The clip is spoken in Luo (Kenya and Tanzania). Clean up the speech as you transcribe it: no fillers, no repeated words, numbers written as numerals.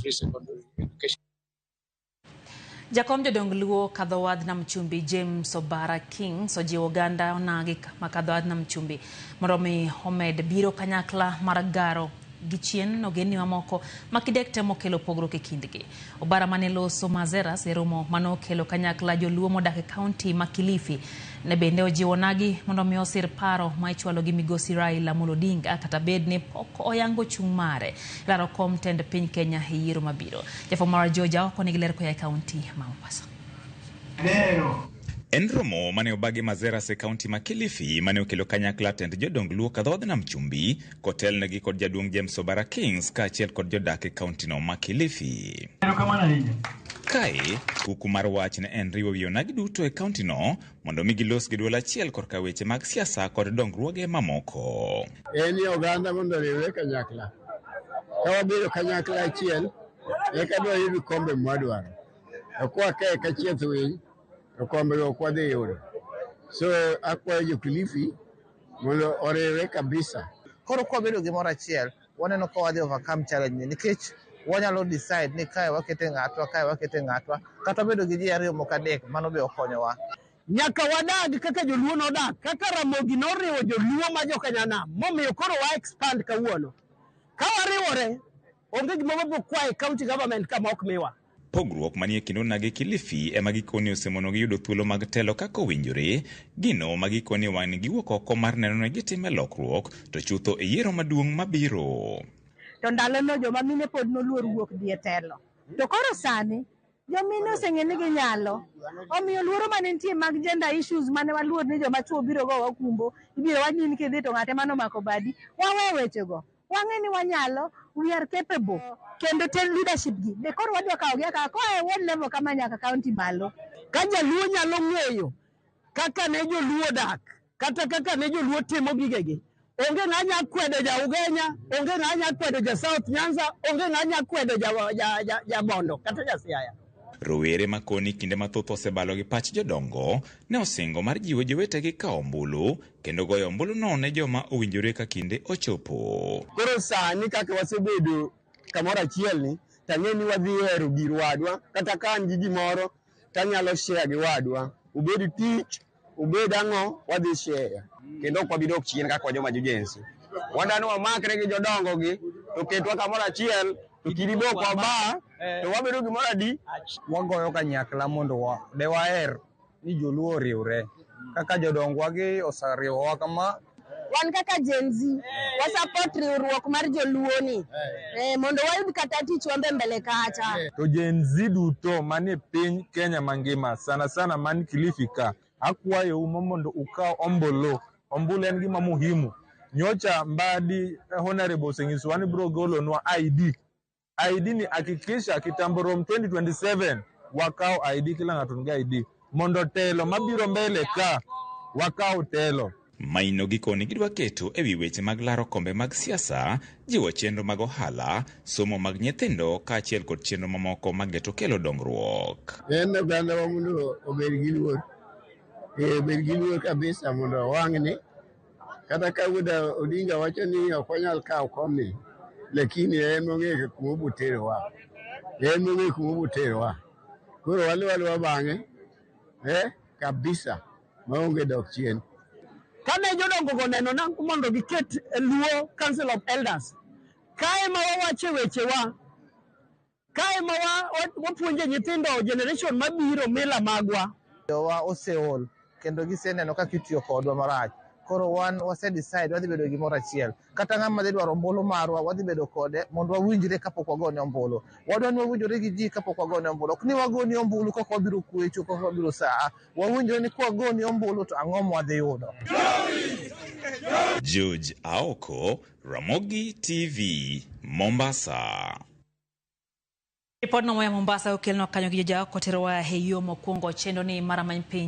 free secondary education. Jakom jodong luo kadhowadh nam chumbi James Obara King sojiwo oganda onagi makadhowadh nam chumbi moromi Homed biro kanyakla maragaro gichien ogeni mamoko makidek temo kelo pogruok e kindgi. Obara maneloso Mazeras eromo manokelo kanyakla joluo modak e kaunti ma Kilifi ne bende ojiwo nagi mondo mi osir paro ma ichwalo gi migosi Raila Amolo Odinga kata bed ne pok oyango chung' mare laro kom tend piny Kenya e yiero mabiro. Jafwambo mar Georgia oko nigi ler koya e kaunti ma Mombasa. En romo mane obagi Mazeras e kaunti ma Kilifi mane okelo kanyakla tend jodong luo kadhowadh nam chumbi kotelnegi kod jaduong' James Obara Kings kaachiel kod jodak e kaunti no ma Kilifi. Kae kuku mar wach ne en riwo wi onagi duto e kaunti no mondo mi gilos gi duol achiel korka weche mag siasa kod dongruoge mamoko. En oganda mondo riwre kanyakla. Ka wabiro kanyakla achiel eka dwa yudo kombe mwadwaro. Kwa kae ka chieth winy to kombe go kwadhi yudo. So akwayo jo Kilifi mondo oriwre kabisa. Koro kwa bedo gimoro achiel waneno ka wadhi overcome challenge nikech wanyalo decide ni kae wakete ng'atwa kae wakete ng'atwa kata bedo gi ji ariyo moko adek mano be okonyowa. Nyaka wadag kaka joluo nodak kaka Ramogi noriwo joluo ma jokanyanam momiyo koro wa expand kawuono. Ka wariwore onge gima wabiro kwayo county government kama ok miwa. Pogruok manie kind onagi Kilifi ema gikoni osemono giyudo thuolo mag telo kaka owinjore, gino magikoni wan giwuok oko mar neno ni gitime lokruok to chutho e yiero maduong' mabiro. To ndalono joma mine pod noluor wuok dhi e telo. To koro sani jomine oseng'e ni ginyalo. Omiyo luoro mane nitie mag gender issues mane waluor ni joma chuo biro go wakumbo, ibiro wachni ni kidhi to ng'ate mano mako badi. Wawe wechego. Wang'e ni wanyalo, we are capable. Kendo tell leadership gi. De koro wadwa kawo gi aka koa e one level kama nyaka county malo. Ka jaluo nyalo ng'eyo kaka ne joluo dak kata kaka ne joluo timo gigegi. Onge ng'anya kwedo ja Ugenya, onge ng'anya kwedo ja South Nyanza, onge ng'anya kwedo ja Bondo kata ja Siaya. Rowere makoni kinde mathoth osebalo gi pach jodongo ne osingo mar jiwo jowetegi kawo ombulu kendo goyo ombulu no ne joma owinjore ka kinde ochopo. Koro sani kaka wasebedo kamoro achiel ni tang'e ni wadhi hero gir wadwa kata ka an gi gimoro tanyalo share gi wadwa. Ubed tich, ubed ang'o wadhi share. Kendo kwa bidok chien kaka joma jojensi. Wadano wamakre gi jodongo gi to ketwa kamoro achiel to kiribo kwa ba to wabedo gimoro adi wagoyo kanyakla mondo de waher ni joluo riwre kaka jodongwa gi osariwowa kama Wan kaka Gen Z wasupport riwruok mar joluo ni mondo wayud kata tich wambe mbele kacha. To Gen Z duto manie piny Kenya mangima sana sana man Kilifi ka akwayo mondo ukaw ombulu en gima muhimu. Nyocha Mbadi Honorable Sengiswa ni bro golo nwa ID ni hakikisha kitamborom 2027 wakao ID kila ng'ato nigi ID mondo telo mabiro mbele ka wakao telo. Maino gikoni gidwa keto ewi weche mag laro kombe mag siasa, jiwo chenro mag ohala, somo mag nyithindo kaachiel kod chenro mamoko mageto kelo dongruok. En oganda wa mondo obed gi luor. Obed gi luor kabisa mondo wang'ni kata ka Odinga wacho ni ok wanyal kawo komni lakini en mong'e kuma obuterowa. En mong'e kuma obuterowa. Koro waluwa bang'e kabisa maonge dok chien. Kane jodongo go neno na mondo giket luo Council of Elders. Kae ma wawache wechewa. Kae ma wapuonje nyithindo generation mabiro mila magwa. Jowa oseol kendo giseneno kaka itiyo kodwa marach. Koro wan wase decide wadhi bedo gimoro achiel. Kata ng'ama dhi dwaro ombulu marwa wadhi bedo kode mondo wawinjre kapok wagone ombulu. Wadwa ni wawinjore gi ji kapok wagone ombulu. Ok ni wagoni ombulu kaka wabiro kwecho kaka wabiro saa. Wawinjore ni kwa wagoni ombulu to ang'o mwadhi yudo. George Aoko, Ramogi TV, Mombasa. Ripot no ya Mombasa okelno kanyo gi George Aoko terowa e yo mokwongo chendo ni maramany piny